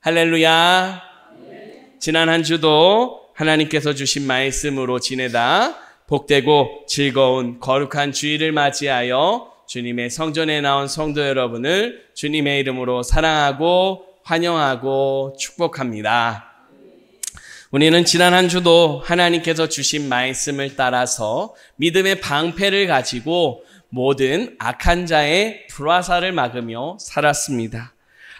할렐루야. 지난 한 주도 하나님께서 주신 말씀으로 지내다 복되고 즐거운 거룩한 주일을 맞이하여 주님의 성전에 나온 성도 여러분을 주님의 이름으로 사랑하고 환영하고 축복합니다. 우리는 지난 한 주도 하나님께서 주신 말씀을 따라서 믿음의 방패를 가지고 모든 악한 자의 불화살을 막으며 살았습니다.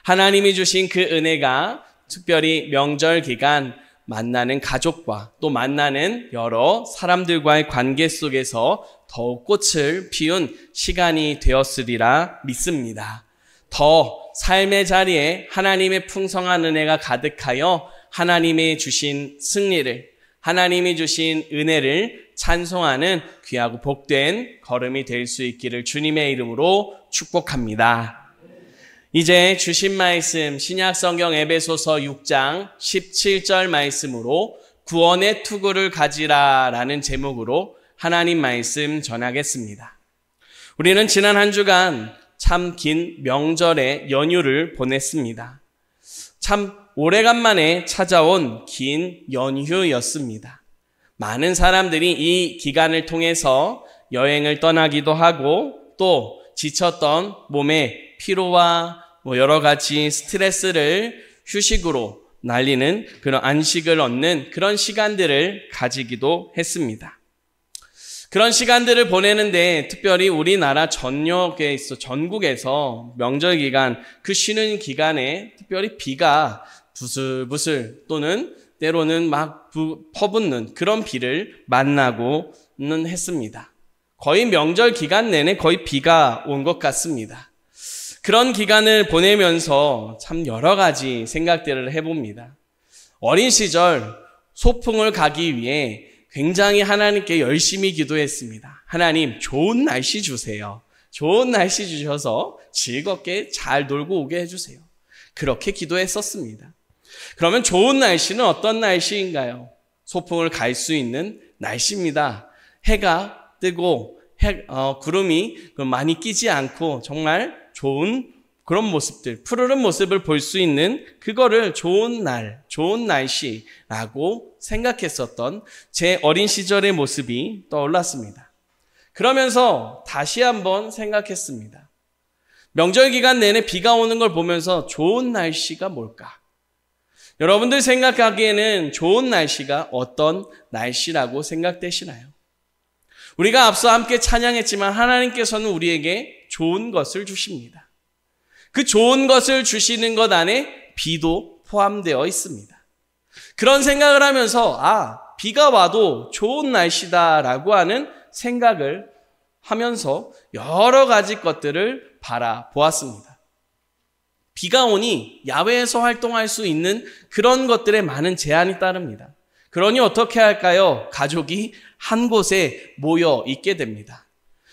하나님이 주신 그 은혜가 특별히 명절 기간 만나는 가족과 또 만나는 여러 사람들과의 관계 속에서 더욱 꽃을 피운 시간이 되었으리라 믿습니다. 더 삶의 자리에 하나님의 풍성한 은혜가 가득하여 하나님이 주신 승리를, 하나님이 주신 은혜를 찬송하는 귀하고 복된 걸음이 될 수 있기를 주님의 이름으로 축복합니다. 이제 주신 말씀 신약성경 에베소서 6장 17절 말씀으로 구원의 투구를 가지라 라는 제목으로 하나님 말씀 전하겠습니다. 우리는 지난 한 주간 참 긴 명절의 연휴를 보냈습니다. 참 오래간만에 찾아온 긴 연휴였습니다. 많은 사람들이 이 기간을 통해서 여행을 떠나기도 하고 또 지쳤던 몸의 피로와 여러 가지 스트레스를 휴식으로 날리는 그런 안식을 얻는 그런 시간들을 가지기도 했습니다. 그런 시간들을 보내는데 특별히 우리나라 전국에서 명절 기간, 그 쉬는 기간에 특별히 비가 부슬부슬 또는 때로는 막 퍼붓는 그런 비를 만나고는 했습니다. 거의 명절 기간 내내 거의 비가 온 것 같습니다. 그런 기간을 보내면서 참 여러 가지 생각들을 해봅니다. 어린 시절 소풍을 가기 위해 굉장히 하나님께 열심히 기도했습니다. 하나님, 좋은 날씨 주세요. 좋은 날씨 주셔서 즐겁게 잘 놀고 오게 해주세요. 그렇게 기도했었습니다. 그러면 좋은 날씨는 어떤 날씨인가요? 소풍을 갈 수 있는 날씨입니다. 해가 뜨고 구름이 많이 끼지 않고 정말 좋은 그런 모습들, 푸르른 모습을 볼 수 있는 그거를 좋은 날, 좋은 날씨라고 생각했었던 제 어린 시절의 모습이 떠올랐습니다. 그러면서 다시 한번 생각했습니다. 명절 기간 내내 비가 오는 걸 보면서 좋은 날씨가 뭘까? 여러분들 생각하기에는 좋은 날씨가 어떤 날씨라고 생각되시나요? 우리가 앞서 함께 찬양했지만 하나님께서는 우리에게 좋은 것을 주십니다. 그 좋은 것을 주시는 것 안에 비도 포함되어 있습니다. 그런 생각을 하면서 비가 와도 좋은 날씨다라고 하는 생각을 하면서 여러 가지 것들을 바라보았습니다. 비가 오니 야외에서 활동할 수 있는 그런 것들에 많은 제한이 따릅니다. 그러니 어떻게 할까요? 가족이 한 곳에 모여 있게 됩니다.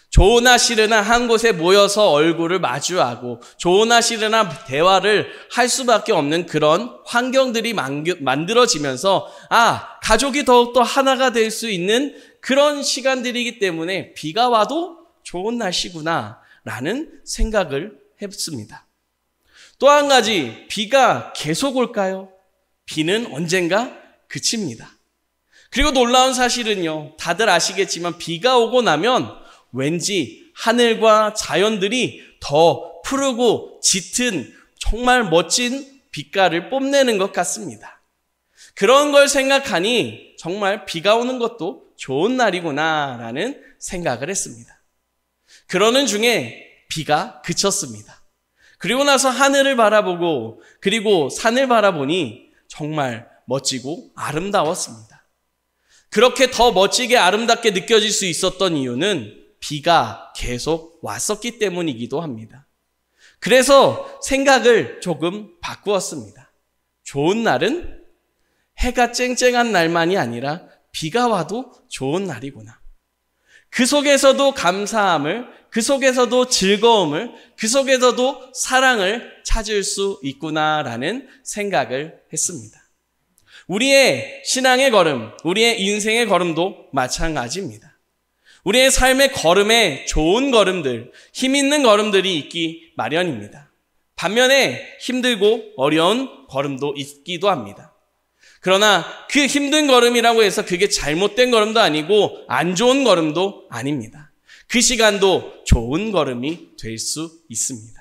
좋으나 싫으나 한 곳에 모여서 얼굴을 마주하고 좋으나 싫으나 대화를 할 수밖에 없는 그런 환경들이 만들어지면서 가족이 더욱더 하나가 될 수 있는 그런 시간들이기 때문에 비가 와도 좋은 날씨구나 라는 생각을 했습니다. 또 한 가지, 비가 계속 올까요? 비는 언젠가 그칩니다. 그리고 놀라운 사실은요, 다들 아시겠지만 비가 오고 나면 왠지 하늘과 자연들이 더 푸르고 짙은 정말 멋진 빛깔을 뽐내는 것 같습니다. 그런 걸 생각하니 정말 비가 오는 것도 좋은 날이구나라는 생각을 했습니다. 그러는 중에 비가 그쳤습니다. 그리고 나서 하늘을 바라보고 그리고 산을 바라보니 정말 멋지고 아름다웠습니다. 그렇게 더 멋지게 아름답게 느껴질 수 있었던 이유는 비가 계속 왔었기 때문이기도 합니다. 그래서 생각을 조금 바꾸었습니다. 좋은 날은 해가 쨍쨍한 날만이 아니라 비가 와도 좋은 날이구나. 그 속에서도 감사함을, 그 속에서도 즐거움을, 그 속에서도 사랑을 찾을 수 있구나라는 생각을 했습니다. 우리의 신앙의 걸음, 우리의 인생의 걸음도 마찬가지입니다. 우리의 삶의 걸음에 좋은 걸음들, 힘 있는 걸음들이 있기 마련입니다. 반면에 힘들고 어려운 걸음도 있기도 합니다. 그러나 그 힘든 걸음이라고 해서 그게 잘못된 걸음도 아니고 안 좋은 걸음도 아닙니다. 그 시간도 좋은 걸음이 될 수 있습니다.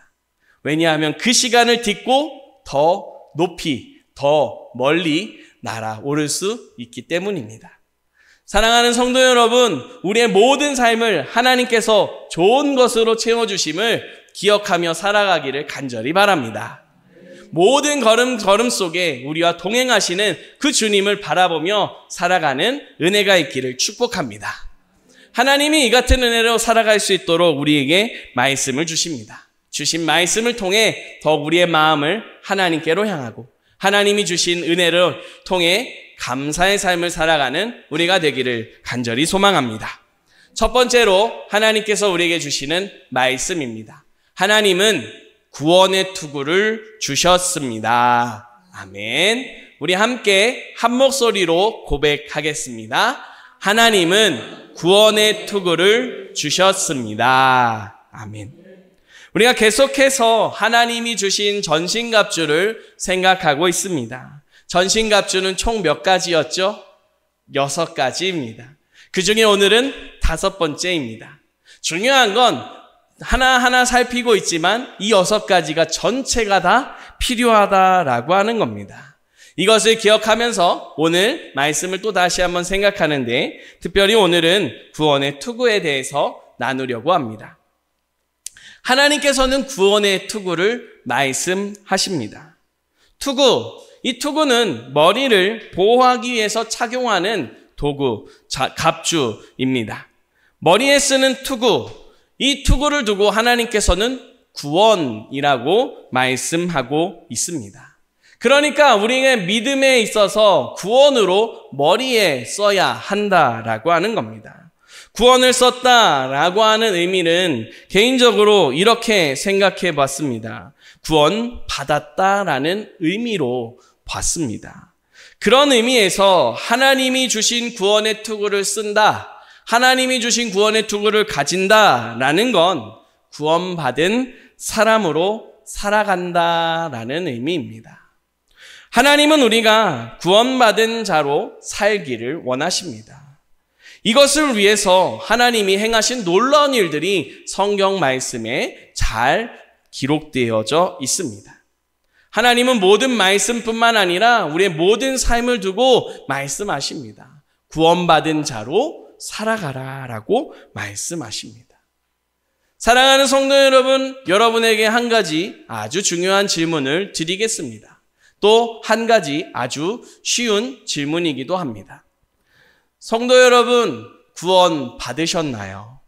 왜냐하면 그 시간을 딛고 더 높이, 더 멀리 날아오를 수 있기 때문입니다. 사랑하는 성도 여러분, 우리의 모든 삶을 하나님께서 좋은 것으로 채워주심을 기억하며 살아가기를 간절히 바랍니다. 모든 걸음 속에 우리와 동행하시는 그 주님을 바라보며 살아가는 은혜가 있기를 축복합니다. 하나님이 이 같은 은혜로 살아갈 수 있도록 우리에게 말씀을 주십니다. 주신 말씀을 통해 더 우리의 마음을 하나님께로 향하고 하나님이 주신 은혜를 통해 감사의 삶을 살아가는 우리가 되기를 간절히 소망합니다. 첫 번째로 하나님께서 우리에게 주시는 말씀입니다. 하나님은 구원의 투구를 주셨습니다. 아멘. 우리 함께 한 목소리로 고백하겠습니다. 하나님은 구원의 투구를 주셨습니다. 아멘. 우리가 계속해서 하나님이 주신 전신갑주를 생각하고 있습니다. 전신갑주는 총 몇 가지였죠? 6가지입니다. 그 중에 오늘은 5번째입니다. 중요한 건 하나하나 살피고 있지만 이 6가지가 전체가 다 필요하다라고 하는 겁니다. 이것을 기억하면서 오늘 말씀을 또 다시 한번 생각하는데 특별히 오늘은 구원의 투구에 대해서 나누려고 합니다. 하나님께서는 구원의 투구를 말씀하십니다. 투구, 이 투구는 머리를 보호하기 위해서 착용하는 도구, 갑주입니다. 머리에 쓰는 투구, 이 투구를 두고 하나님께서는 구원이라고 말씀하고 있습니다. 그러니까 우리의 믿음에 있어서 구원으로 머리에 써야 한다라고 하는 겁니다. 구원을 썼다라고 하는 의미는 개인적으로 이렇게 생각해 봤습니다. 구원 받았다라는 의미로 봤습니다. 그런 의미에서 하나님이 주신 구원의 투구를 쓴다, 하나님이 주신 구원의 투구를 가진다라는 건 구원받은 사람으로 살아간다라는 의미입니다. 하나님은 우리가 구원받은 자로 살기를 원하십니다. 이것을 위해서 하나님이 행하신 놀라운 일들이 성경 말씀에 잘 기록되어져 있습니다. 하나님은 모든 말씀뿐만 아니라 우리의 모든 삶을 두고 말씀하십니다. 구원받은 자로 살아가라라고 말씀하십니다. 사랑하는 성도 여러분, 여러분에게 한 가지 아주 중요한 질문을 드리겠습니다. 또 한 가지 아주 쉬운 질문이기도 합니다. 성도 여러분, 구원 받으셨나요?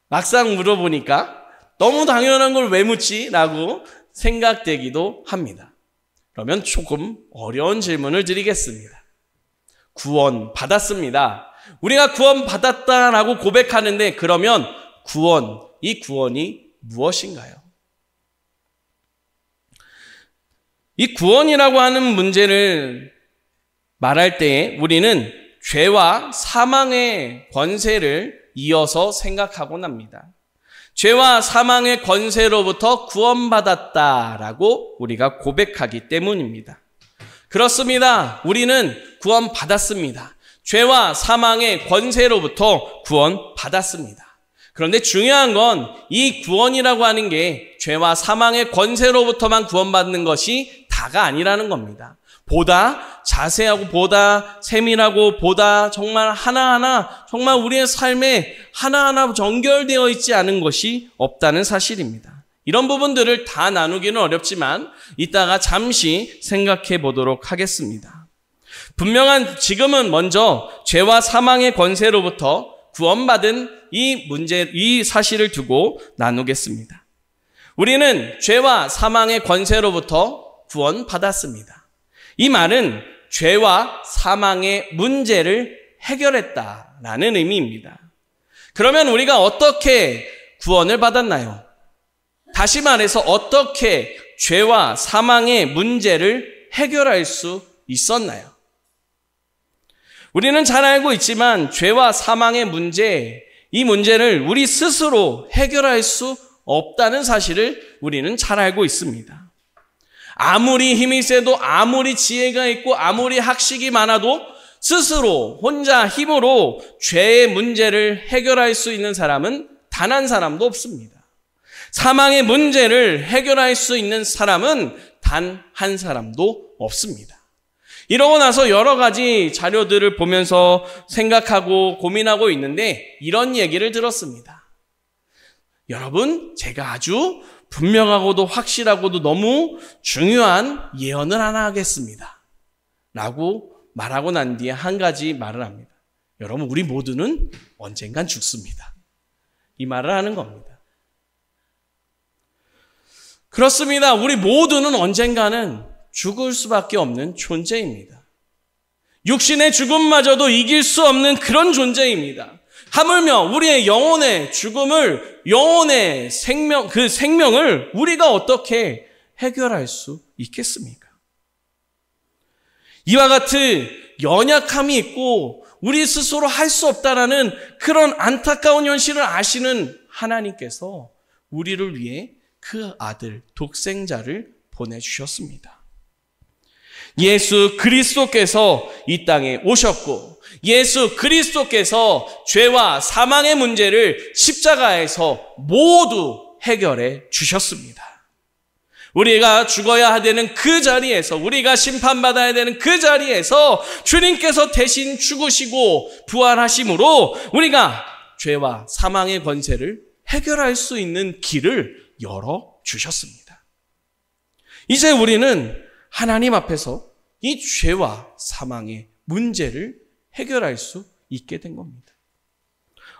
막상 물어보니까 너무 당연한 걸 왜 묻지? 라고 생각되기도 합니다. 그러면 조금 어려운 질문을 드리겠습니다. 구원 받았습니다. 우리가 구원 받았다라고 고백하는데 그러면 이 구원이 무엇인가요? 이 구원이라고 하는 문제를 말할 때 우리는 죄와 사망의 권세를 이어서 생각하곤 합니다. 죄와 사망의 권세로부터 구원받았다라고 우리가 고백하기 때문입니다. 그렇습니다. 우리는 구원받았습니다. 죄와 사망의 권세로부터 구원받았습니다. 그런데 중요한 건 이 구원이라고 하는 게 죄와 사망의 권세로부터만 구원받는 것이 다가 아니라는 겁니다. 보다 자세하고 보다 세밀하고 보다 정말 하나하나 정말 우리의 삶에 하나하나 연결되어 있지 않은 것이 없다는 사실입니다. 이런 부분들을 다 나누기는 어렵지만 이따가 잠시 생각해 보도록 하겠습니다. 분명한 지금은 먼저 죄와 사망의 권세로부터 구원받은 이 사실을 두고 나누겠습니다. 우리는 죄와 사망의 권세로부터 구원받았습니다. 이 말은 죄와 사망의 문제를 해결했다라는 의미입니다. 그러면 우리가 어떻게 구원을 받았나요? 다시 말해서 어떻게 죄와 사망의 문제를 해결할 수 있었나요? 우리는 잘 알고 있지만 죄와 사망의 문제 이 문제를 우리 스스로 해결할 수 없다는 사실을 우리는 잘 알고 있습니다. 아무리 힘이 세도 아무리 지혜가 있고 아무리 학식이 많아도 스스로 혼자 힘으로 죄의 문제를 해결할 수 있는 사람은 단 한 사람도 없습니다. 사망의 문제를 해결할 수 있는 사람은 단 한 사람도 없습니다. 이러고 나서 여러 가지 자료들을 보면서 생각하고 고민하고 있는데 이런 얘기를 들었습니다. 여러분, 제가 아주 분명하고도 확실하고도 너무 중요한 예언을 하나 하겠습니다. 라고 말하고 난 뒤에 한 가지 말을 합니다. 여러분, 우리 모두는 언젠간 죽습니다. 이 말을 하는 겁니다. 그렇습니다. 우리 모두는 언젠가는 죽을 수밖에 없는 존재입니다. 육신의 죽음마저도 이길 수 없는 그런 존재입니다. 하물며 우리의 영혼의 죽음을, 영혼의 생명, 그 생명을 우리가 어떻게 해결할 수 있겠습니까? 이와 같은 연약함이 있고 우리 스스로 할 수 없다라는 그런 안타까운 현실을 아시는 하나님께서 우리를 위해 그 아들, 독생자를 보내주셨습니다. 예수 그리스도께서 이 땅에 오셨고 예수 그리스도께서 죄와 사망의 문제를 십자가에서 모두 해결해 주셨습니다. 우리가 죽어야 되는 그 자리에서, 우리가 심판받아야 되는 그 자리에서 주님께서 대신 죽으시고 부활하심으로 우리가 죄와 사망의 권세를 해결할 수 있는 길을 열어주셨습니다. 이제 우리는 하나님 앞에서 이 죄와 사망의 문제를 해결할 수 있게 된 겁니다.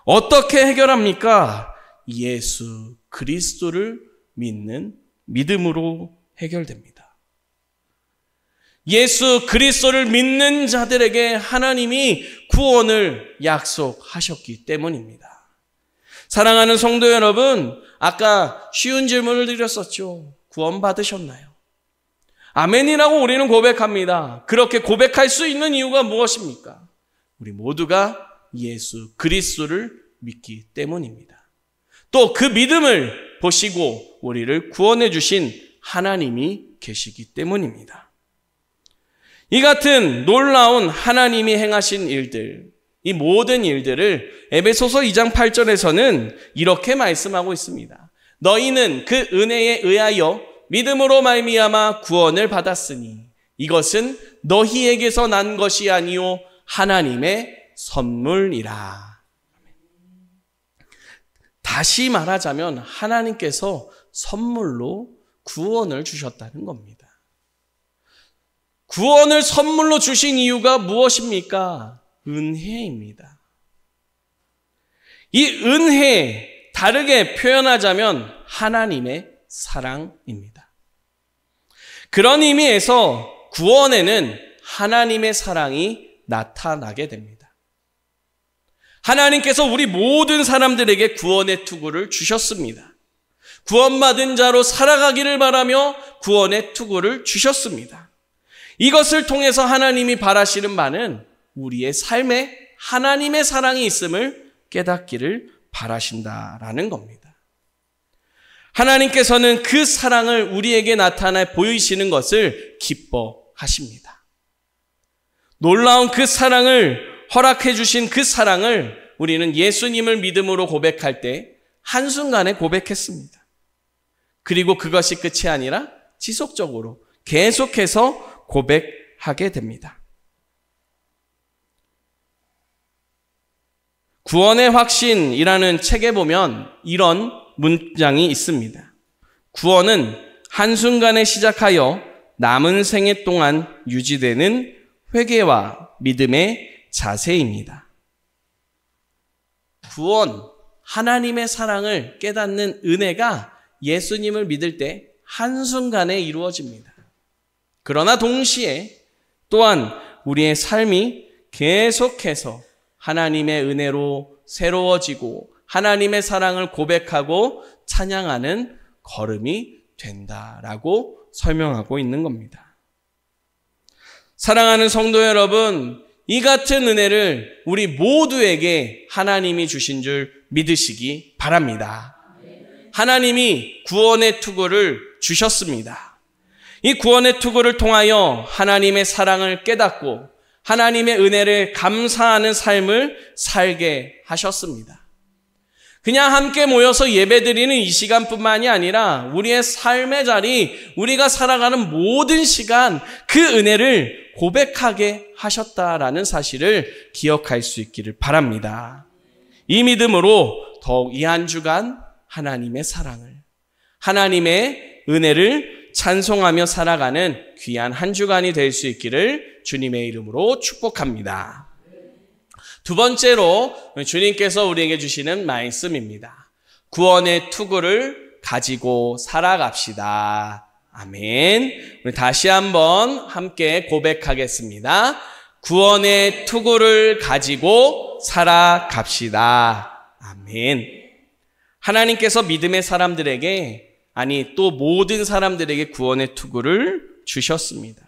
어떻게 해결합니까? 예수 그리스도를 믿는 믿음으로 해결됩니다. 예수 그리스도를 믿는 자들에게 하나님이 구원을 약속하셨기 때문입니다. 사랑하는 성도 여러분, 아까 쉬운 질문을 드렸었죠. 구원 받으셨나요? 아멘이라고 우리는 고백합니다. 그렇게 고백할 수 있는 이유가 무엇입니까? 우리 모두가 예수 그리스도를 믿기 때문입니다. 또 그 믿음을 보시고 우리를 구원해 주신 하나님이 계시기 때문입니다. 이 같은 놀라운 하나님이 행하신 일들, 이 모든 일들을 에베소서 2장 8절에서는 이렇게 말씀하고 있습니다. 너희는 그 은혜에 의하여 믿음으로 말미암아 구원을 받았으니 이것은 너희에게서 난 것이 아니요 하나님의 선물이라. 다시 말하자면 하나님께서 선물로 구원을 주셨다는 겁니다. 구원을 선물로 주신 이유가 무엇입니까? 은혜입니다. 이 은혜, 다르게 표현하자면 하나님의 사랑입니다. 그런 의미에서 구원에는 하나님의 사랑이 나타나게 됩니다. 하나님께서 우리 모든 사람들에게 구원의 투구를 주셨습니다. 구원받은 자로 살아가기를 바라며 구원의 투구를 주셨습니다. 이것을 통해서 하나님이 바라시는 바는 우리의 삶에 하나님의 사랑이 있음을 깨닫기를 바라신다라는 겁니다. 하나님께서는 그 사랑을 우리에게 나타내 보이시는 것을 기뻐하십니다. 놀라운 그 사랑을 허락해 주신 그 사랑을 우리는 예수님을 믿음으로 고백할 때 한순간에 고백했습니다. 그리고 그것이 끝이 아니라 지속적으로 계속해서 고백하게 됩니다. 구원의 확신이라는 책에 보면 이런 문장이 있습니다. 구원은 한순간에 시작하여 남은 생애 동안 유지되는 회개와 믿음의 자세입니다. 구원, 하나님의 사랑을 깨닫는 은혜가 예수님을 믿을 때 한순간에 이루어집니다. 그러나 동시에 또한 우리의 삶이 계속해서 하나님의 은혜로 새로워지고 하나님의 사랑을 고백하고 찬양하는 걸음이 된다라고 설명하고 있는 겁니다. 사랑하는 성도 여러분, 이 같은 은혜를 우리 모두에게 하나님이 주신 줄 믿으시기 바랍니다. 하나님이 구원의 투구를 주셨습니다. 이 구원의 투구를 통하여 하나님의 사랑을 깨닫고 하나님의 은혜를 감사하는 삶을 살게 하셨습니다. 그냥 함께 모여서 예배드리는 이 시간뿐만이 아니라 우리의 삶의 자리, 우리가 살아가는 모든 시간 그 은혜를 고백하게 하셨다라는 사실을 기억할 수 있기를 바랍니다. 이 믿음으로 더욱 이 한 주간 하나님의 사랑을, 하나님의 은혜를 찬송하며 살아가는 귀한 한 주간이 될 수 있기를 주님의 이름으로 축복합니다. 두 번째로 주님께서 우리에게 주시는 말씀입니다. 구원의 투구를 가지고 살아갑시다. 아멘. 우리 다시 한번 함께 고백하겠습니다. 구원의 투구를 가지고 살아갑시다. 아멘. 하나님께서 믿음의 사람들에게, 아니 또 모든 사람들에게 구원의 투구를 주셨습니다.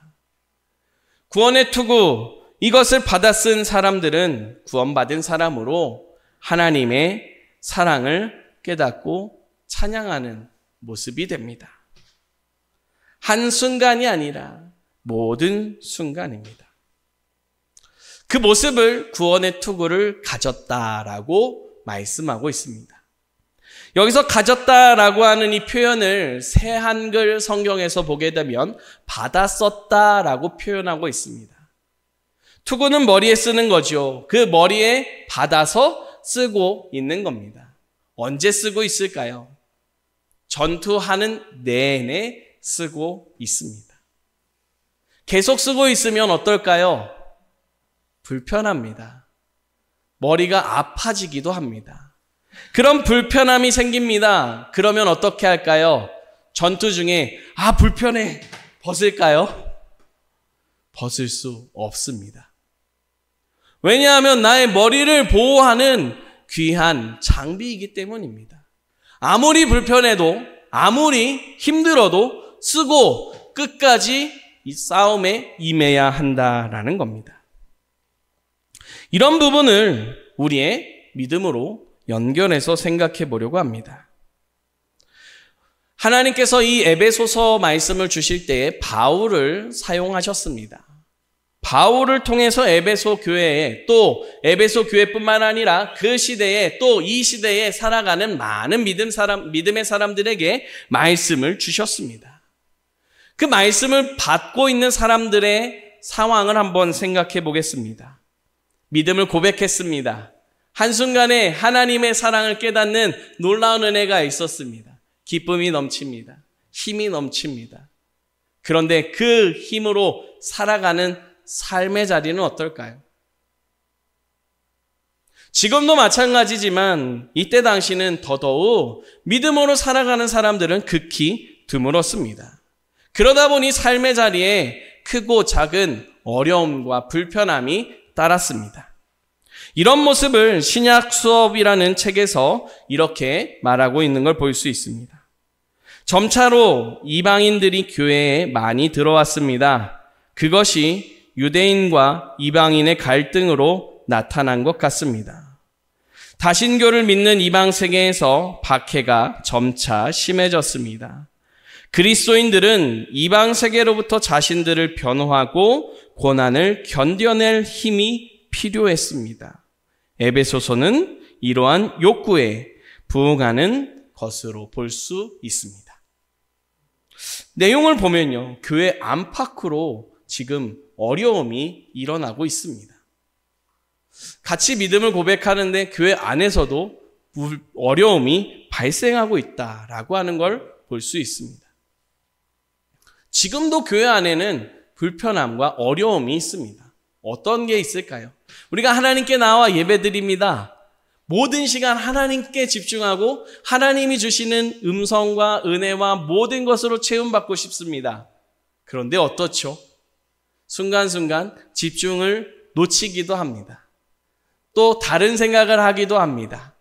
구원의 투구, 이것을 받아 쓴 사람들은 구원받은 사람으로 하나님의 사랑을 깨닫고 찬양하는 모습이 됩니다. 한순간이 아니라 모든 순간입니다. 그 모습을 구원의 투구를 가졌다라고 말씀하고 있습니다. 여기서 가졌다라고 하는 이 표현을 새 한글 성경에서 보게 되면 받았었다라고 표현하고 있습니다. 투구는 머리에 쓰는 거죠. 그 머리에 받아서 쓰고 있는 겁니다. 언제 쓰고 있을까요? 전투하는 내내 쓰고 있습니다. 계속 쓰고 있으면 어떨까요? 불편합니다. 머리가 아파지기도 합니다. 그런 불편함이 생깁니다. 그러면 어떻게 할까요? 전투 중에 불편해. 벗을까요? 벗을 수 없습니다. 왜냐하면 나의 머리를 보호하는 귀한 장비이기 때문입니다. 아무리 불편해도, 아무리 힘들어도 쓰고 끝까지 이 싸움에 임해야 한다라는 겁니다. 이런 부분을 우리의 믿음으로 연결해서 생각해 보려고 합니다. 하나님께서 이 에베소서 말씀을 주실 때에 바울을 사용하셨습니다. 바울을 통해서 에베소 교회에, 또 에베소 교회뿐만 아니라 그 시대에, 또 이 시대에 살아가는 많은 믿음의 사람들에게 말씀을 주셨습니다. 그 말씀을 받고 있는 사람들의 상황을 한번 생각해 보겠습니다. 믿음을 고백했습니다. 한순간에 하나님의 사랑을 깨닫는 놀라운 은혜가 있었습니다. 기쁨이 넘칩니다. 힘이 넘칩니다. 그런데 그 힘으로 살아가는 삶의 자리는 어떨까요? 지금도 마찬가지지만 이때 당시는 더더욱 믿음으로 살아가는 사람들은 극히 드물었습니다. 그러다 보니 삶의 자리에 크고 작은 어려움과 불편함이 따랐습니다. 이런 모습을 신약 수업이라는 책에서 이렇게 말하고 있는 걸 볼 수 있습니다. 점차로 이방인들이 교회에 많이 들어왔습니다. 그것이 유대인과 이방인의 갈등으로 나타난 것 같습니다. 다신교를 믿는 이방 세계에서 박해가 점차 심해졌습니다. 그리스도인들은 이방 세계로부터 자신들을 변호하고 고난을 견뎌낼 힘이 필요했습니다. 에베소서는 이러한 욕구에 부응하는 것으로 볼 수 있습니다. 내용을 보면요, 교회 안팎으로 지금 어려움이 일어나고 있습니다. 같이 믿음을 고백하는데 교회 안에서도 어려움이 발생하고 있다라고 하는 걸 볼 수 있습니다. 지금도 교회 안에는 불편함과 어려움이 있습니다. 어떤 게 있을까요? 우리가 하나님께 나와 예배드립니다. 모든 시간 하나님께 집중하고 하나님이 주시는 음성과 은혜와 모든 것으로 채움받고 싶습니다. 그런데 어떻죠? 순간순간 집중을 놓치기도 합니다. 또 다른 생각을 하기도 합니다.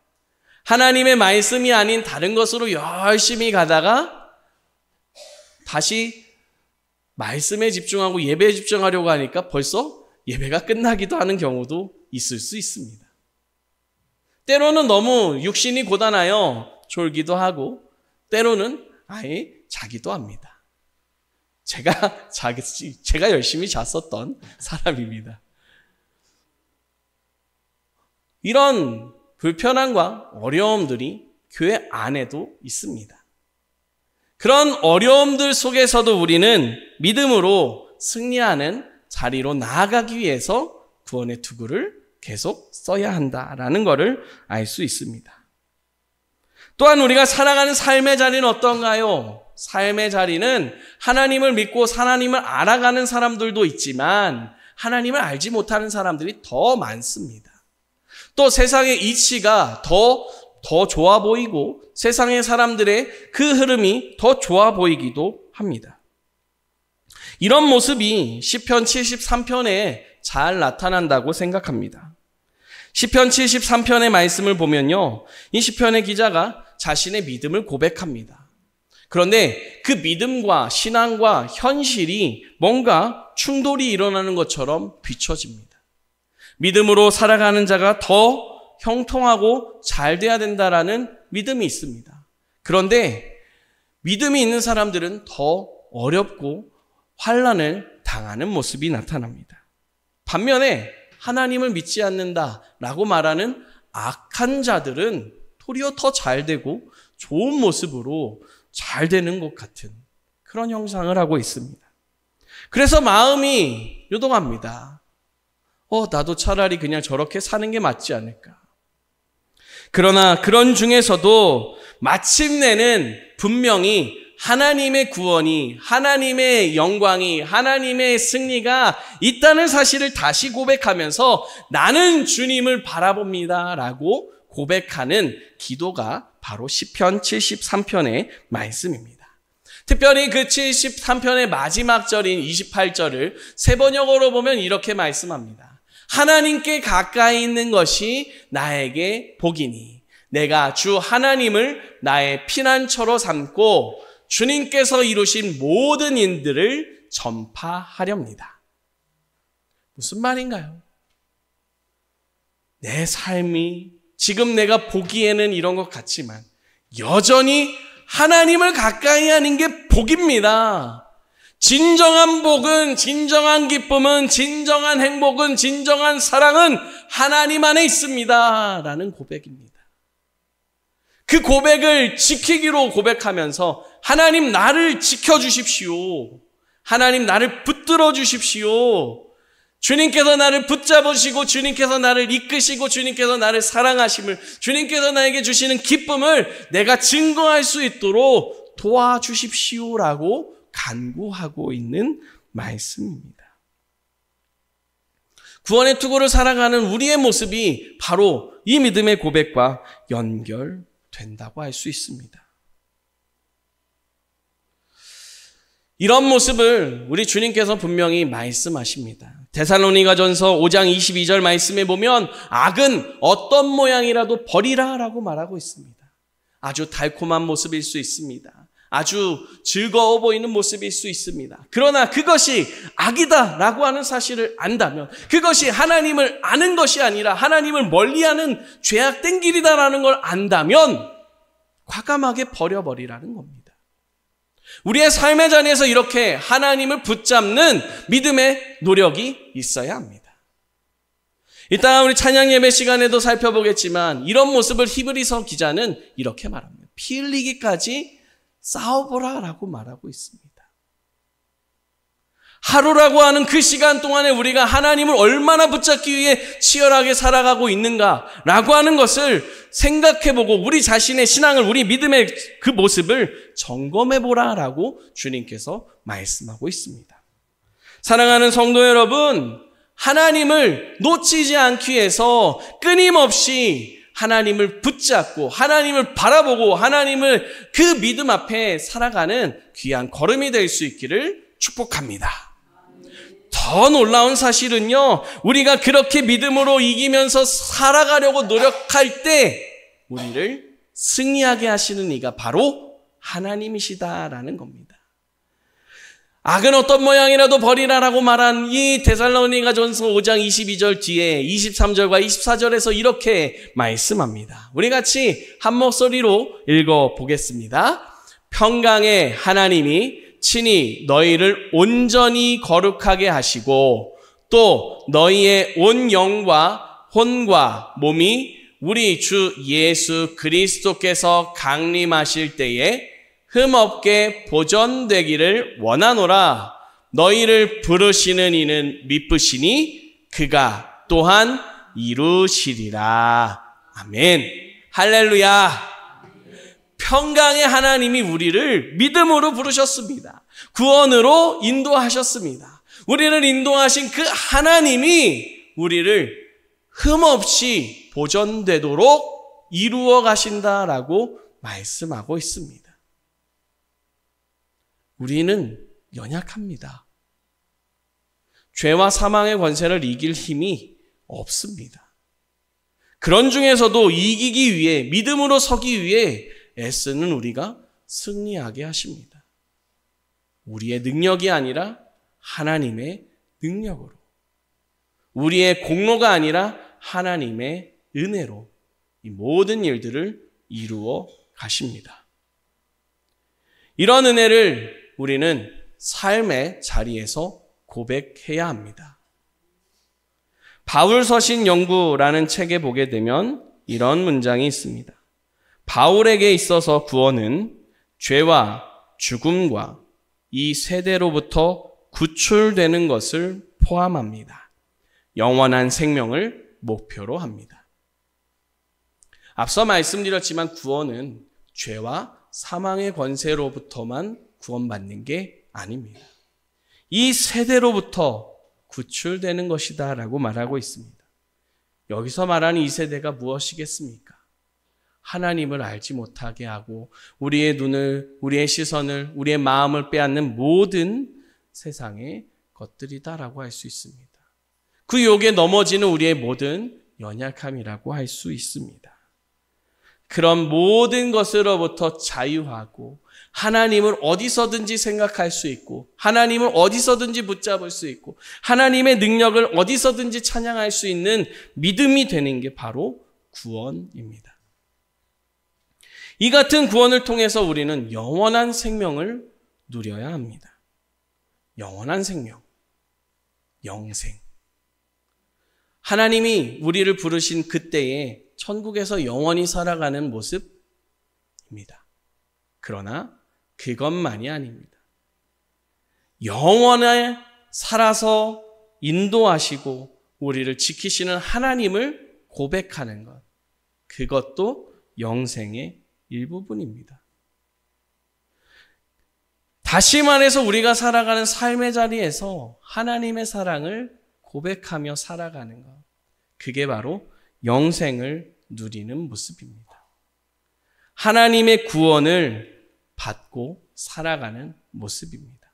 하나님의 말씀이 아닌 다른 것으로 열심히 가다가 다시 말씀에 집중하고 예배에 집중하려고 하니까 벌써 예배가 끝나기도 하는 경우도 있을 수 있습니다. 때로는 너무 육신이 고단하여 졸기도 하고 때로는 아예 자기도 합니다. 제가 열심히 잤었던 사람입니다. 이런 불편함과 어려움들이 교회 안에도 있습니다. 그런 어려움들 속에서도 우리는 믿음으로 승리하는 자리로 나아가기 위해서 구원의 투구를 계속 써야 한다라는 것을 알 수 있습니다. 또한 우리가 살아가는 삶의 자리는 어떤가요? 삶의 자리는 하나님을 믿고 하나님을 알아가는 사람들도 있지만 하나님을 알지 못하는 사람들이 더 많습니다. 또 세상의 이치가 더 좋아 보이고 세상의 사람들의 그 흐름이 더 좋아 보이기도 합니다. 이런 모습이 시편 73편에 잘 나타난다고 생각합니다. 시편 73편의 말씀을 보면요, 이 시편의 기자가 자신의 믿음을 고백합니다. 그런데 그 믿음과 신앙과 현실이 뭔가 충돌이 일어나는 것처럼 비춰집니다. 믿음으로 살아가는 자가 더 형통하고 잘 돼야 된다라는 믿음이 있습니다. 그런데 믿음이 있는 사람들은 더 어렵고 환난을 당하는 모습이 나타납니다. 반면에 하나님을 믿지 않는다라고 말하는 악한 자들은 도리어 더 잘 되고 좋은 모습으로 잘 되는 것 같은 그런 형상을 하고 있습니다. 그래서 마음이 요동합니다. 나도 차라리 그냥 저렇게 사는 게 맞지 않을까. 그러나 그런 중에서도 마침내는 분명히 하나님의 구원이, 하나님의 영광이, 하나님의 승리가 있다는 사실을 다시 고백하면서 나는 주님을 바라봅니다 라고 고백하는 기도가 바로 시편 73편의 말씀입니다. 특별히 그 73편의 마지막 절인 28절을 세번역어로 보면 이렇게 말씀합니다. 하나님께 가까이 있는 것이 나에게 복이니 내가 주 하나님을 나의 피난처로 삼고 주님께서 이루신 모든 일들을 전파하렵니다. 무슨 말인가요? 내 삶이 지금 내가 보기에는 이런 것 같지만 여전히 하나님을 가까이 하는 게 복입니다. 진정한 복은, 진정한 기쁨은, 진정한 행복은, 진정한 사랑은 하나님 안에 있습니다 라는 고백입니다. 그 고백을 지키기로 고백하면서 하나님 나를 지켜주십시오. 하나님 나를 붙들어 주십시오. 주님께서 나를 붙잡으시고 주님께서 나를 이끄시고 주님께서 나를 사랑하심을, 주님께서 나에게 주시는 기쁨을 내가 증거할 수 있도록 도와주십시오라고 간구하고 있는 말씀입니다. 구원의 투구를 살아가는 우리의 모습이 바로 이 믿음의 고백과 연결된다고 할 수 있습니다. 이런 모습을 우리 주님께서 분명히 말씀하십니다. 데살로니가전서 5장 22절 말씀에 보면 악은 어떤 모양이라도 버리라 라고 말하고 있습니다. 아주 달콤한 모습일 수 있습니다. 아주 즐거워 보이는 모습일 수 있습니다. 그러나 그것이 악이다 라고 하는 사실을 안다면, 그것이 하나님을 아는 것이 아니라 하나님을 멀리하는 죄악된 길이다라는 걸 안다면 과감하게 버려버리라는 겁니다. 우리의 삶의 자리에서 이렇게 하나님을 붙잡는 믿음의 노력이 있어야 합니다. 이따 우리 찬양 예배 시간에도 살펴보겠지만 이런 모습을 히브리서 기자는 이렇게 말합니다. 피 흘리기까지 싸워보라 라고 말하고 있습니다. 하루라고 하는 그 시간 동안에 우리가 하나님을 얼마나 붙잡기 위해 치열하게 살아가고 있는가라고 하는 것을 생각해보고 우리 자신의 신앙을, 우리 믿음의 그 모습을 점검해보라 라고 주님께서 말씀하고 있습니다. 사랑하는 성도 여러분, 하나님을 놓치지 않기 위해서 끊임없이 하나님을 붙잡고 하나님을 바라보고 하나님을 그 믿음 앞에 살아가는 귀한 걸음이 될 수 있기를 축복합니다. 더 놀라운 사실은요, 우리가 그렇게 믿음으로 이기면서 살아가려고 노력할 때 우리를 승리하게 하시는 이가 바로 하나님이시다라는 겁니다. 악은 어떤 모양이라도 버리라라고 말한 이 데살로니가전서 5장 22절 뒤에 23절과 24절에서 이렇게 말씀합니다. 우리 같이 한 목소리로 읽어보겠습니다. 평강의 하나님이 친히 너희를 온전히 거룩하게 하시고 또 너희의 온 영과 혼과 몸이 우리 주 예수 그리스도께서 강림하실 때에 흠없게 보존되기를 원하노라. 너희를 부르시는 이는 미쁘시니 그가 또한 이루시리라. 아멘. 할렐루야. 평강의 하나님이 우리를 믿음으로 부르셨습니다. 구원으로 인도하셨습니다. 우리를 인도하신 그 하나님이 우리를 흠없이 보존되도록 이루어 가신다라고 말씀하고 있습니다. 우리는 연약합니다. 죄와 사망의 권세를 이길 힘이 없습니다. 그런 중에서도 이기기 위해, 믿음으로 서기 위해 애쓰는 우리가 승리하게 하십니다. 우리의 능력이 아니라 하나님의 능력으로, 우리의 공로가 아니라 하나님의 은혜로 이 모든 일들을 이루어 가십니다. 이런 은혜를 우리는 삶의 자리에서 고백해야 합니다. 바울서신 연구라는 책에 보게 되면 이런 문장이 있습니다. 바울에게 있어서 구원은 죄와 죽음과 이 세대로부터 구출되는 것을 포함합니다. 영원한 생명을 목표로 합니다. 앞서 말씀드렸지만 구원은 죄와 사망의 권세로부터만 구원받는 게 아닙니다. 이 세대로부터 구출되는 것이다 라고 말하고 있습니다. 여기서 말하는 이 세대가 무엇이겠습니까? 하나님을 알지 못하게 하고 우리의 눈을, 우리의 시선을, 우리의 마음을 빼앗는 모든 세상의 것들이다라고 할 수 있습니다. 그 욕에 넘어지는 우리의 모든 연약함이라고 할 수 있습니다. 그런 모든 것으로부터 자유하고 하나님을 어디서든지 생각할 수 있고 하나님을 어디서든지 붙잡을 수 있고 하나님의 능력을 어디서든지 찬양할 수 있는 믿음이 되는 게 바로 구원입니다. 이 같은 구원을 통해서 우리는 영원한 생명을 누려야 합니다. 영원한 생명, 영생. 하나님이 우리를 부르신 그때에 천국에서 영원히 살아가는 모습입니다. 그러나 그것만이 아닙니다. 영원에 살아서 인도하시고 우리를 지키시는 하나님을 고백하는 것, 그것도 영생의 일부분입니다. 다시 말해서 우리가 살아가는 삶의 자리에서 하나님의 사랑을 고백하며 살아가는 것, 그게 바로 영생을 누리는 모습입니다. 하나님의 구원을 받고 살아가는 모습입니다.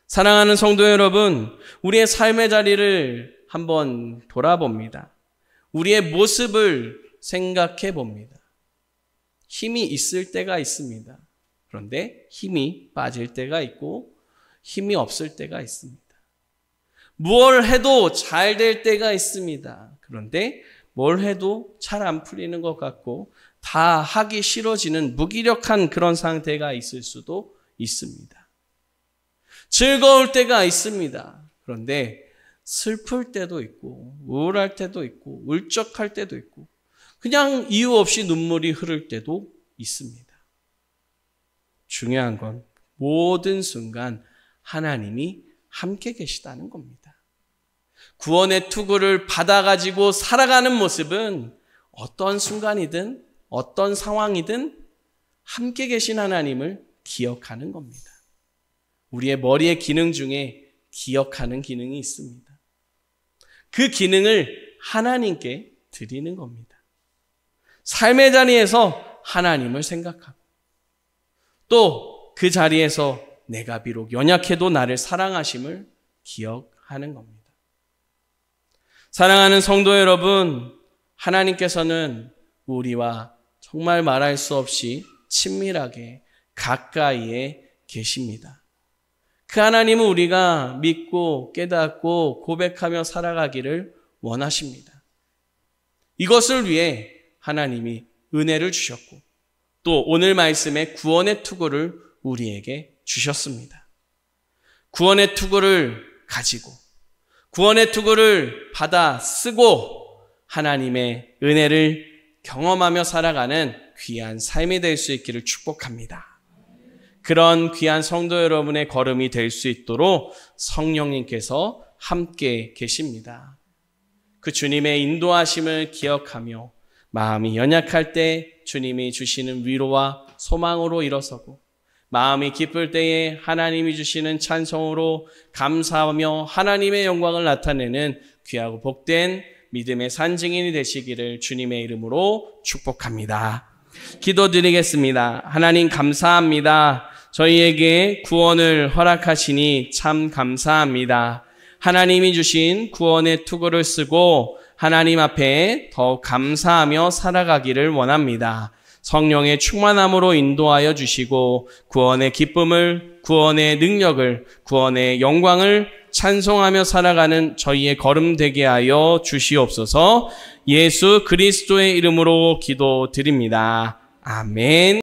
사랑하는 성도 여러분, 우리의 삶의 자리를 한번 돌아봅니다. 우리의 모습을 생각해 봅니다. 힘이 있을 때가 있습니다. 그런데 힘이 빠질 때가 있고 힘이 없을 때가 있습니다. 무엇을 해도 잘 될 때가 있습니다. 그런데 뭘 해도 잘 안 풀리는 것 같고 다 하기 싫어지는 무기력한 그런 상태가 있을 수도 있습니다. 즐거울 때가 있습니다. 그런데 슬플 때도 있고 우울할 때도 있고 울적할 때도 있고 그냥 이유 없이 눈물이 흐를 때도 있습니다. 중요한 건 모든 순간 하나님이 함께 계시다는 겁니다. 구원의 투구를 받아가지고 살아가는 모습은 어떤 순간이든 어떤 상황이든 함께 계신 하나님을 기억하는 겁니다. 우리의 머리의 기능 중에 기억하는 기능이 있습니다. 그 기능을 하나님께 드리는 겁니다. 삶의 자리에서 하나님을 생각하고 또 그 자리에서 내가 비록 연약해도 나를 사랑하심을 기억하는 겁니다. 사랑하는 성도 여러분, 하나님께서는 우리와 정말 말할 수 없이 친밀하게 가까이에 계십니다. 그 하나님은 우리가 믿고 깨닫고 고백하며 살아가기를 원하십니다. 이것을 위해 하나님이 은혜를 주셨고 또 오늘 말씀에 구원의 투구를 우리에게 주셨습니다. 구원의 투구를 가지고 구원의 투구를 받아 쓰고 하나님의 은혜를 경험하며 살아가는 귀한 삶이 될 수 있기를 축복합니다. 그런 귀한 성도 여러분의 걸음이 될 수 있도록 성령님께서 함께 계십니다. 그 주님의 인도하심을 기억하며 마음이 연약할 때 주님이 주시는 위로와 소망으로 일어서고 마음이 기쁠 때에 하나님이 주시는 찬송으로 감사하며 하나님의 영광을 나타내는 귀하고 복된 믿음의 산증인이 되시기를 주님의 이름으로 축복합니다. 기도드리겠습니다. 하나님 감사합니다. 저희에게 구원을 허락하시니 참 감사합니다. 하나님이 주신 구원의 투구를 쓰고 하나님 앞에 더 감사하며 살아가기를 원합니다. 성령의 충만함으로 인도하여 주시고 구원의 기쁨을, 구원의 능력을, 구원의 영광을 찬송하며 살아가는 저희의 걸음 되게 하여 주시옵소서. 예수 그리스도의 이름으로 기도드립니다. 아멘.